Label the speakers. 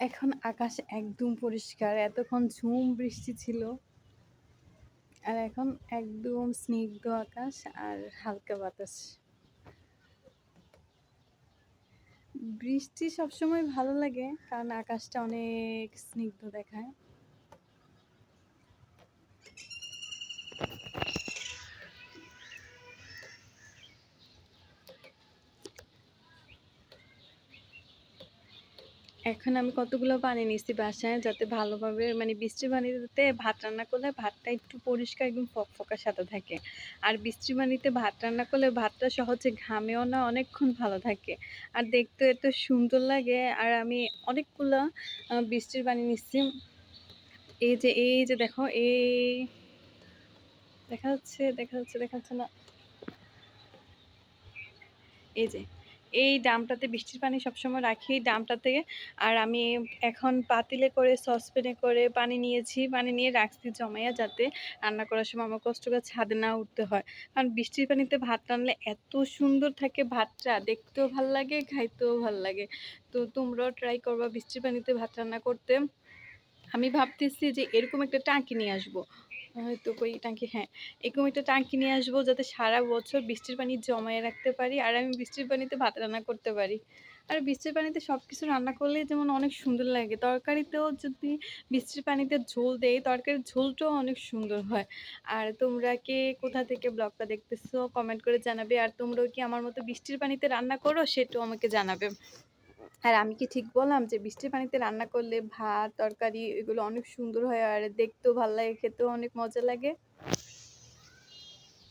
Speaker 1: এখন আকাশ একদম পরিষ্কার। এতক্ষণ ঝুম বৃষ্টি ছিল। আর এখন একদম স্নিগ্ধ আকাশ আর হালকা বাতাস। বৃষ্টি সবসময় ভালো লাগে কারণ আকাশটা অনেক স্নিগ্ধ দেখায়। এখন আমি কতগুলো পানি নিচ্ছি বাসায় যাতে ভালোভাবে মানে বৃষ্টির পানিতে ভাত রান্না করলে ভাতটা একটু পরিষ্কার একদম ফকফকা সাদা থাকে। আর বৃষ্টির পানিতে ভাত রান্না করলে ভাতটা সহজে ঘামেও না, অনেকক্ষণ ভালো থাকে। আর দেখতেও এত সুন্দর লাগে। আর আমি অনেকগুলা বৃষ্টির পানি নিচ্ছি। এই যে দেখো, দেখা যাচ্ছে, দেখা যাচ্ছে না? এই যে এই ড্রামটাতে বৃষ্টির পানি সবসময় রাখি ড্রামটাতে। আর আমি এখন পাতিলে করে সসপ্যানে করে পানি নিয়েছি, পানি নিয়ে রাখছি জমাইয়া, যাতে রান্না করার সময় আমার কষ্ট করে ছাদে না উঠতে হয়। কারণ বৃষ্টির পানিতে ভাত রান্নলে এত সুন্দর থাকে ভাতটা, দেখতেও ভাল লাগে, খাইতেও ভাল লাগে। তো তোমরাও ট্রাই করবা বৃষ্টির পানিতে ভাত রান্না করতে। আমি ভাবতেছি যে এরকম একটা টাঙ্কি নিয়ে আসবো। হয়তো কই টাঙ্কি, হ্যাঁ, এরকম একটা টাঙ্কি নিয়ে আসবো যাতে সারা বছর বৃষ্টির পানি জমায়ে রাখতে পারি আর আমি বৃষ্টির পানিতে ভাত রান্না করতে পারি। আর বৃষ্টির পানিতে সবকিছু রান্না করলে যেমন অনেক সুন্দর লাগে। তরকারিতেও যদি বৃষ্টির পানিতে ঝোল দেই, তরকারির ঝোলটাও অনেক সুন্দর হয়। আর তোমরা কে কোথা থেকে ব্লগটা দেখতেছো কমেন্ট করে জানাবে। আর তোমরাও কি আমার মতো বৃষ্টির পানিতে রান্না করো সেটাও আমাকে জানাবে। আর আমি কি ঠিক বললাম যে বৃষ্টির পানিতে রান্না করলে ভাত, তরকারি এগুলো অনেক সুন্দর হয় আর দেখতেও ভাল লাগে, খেতেও অনেক মজা লাগে?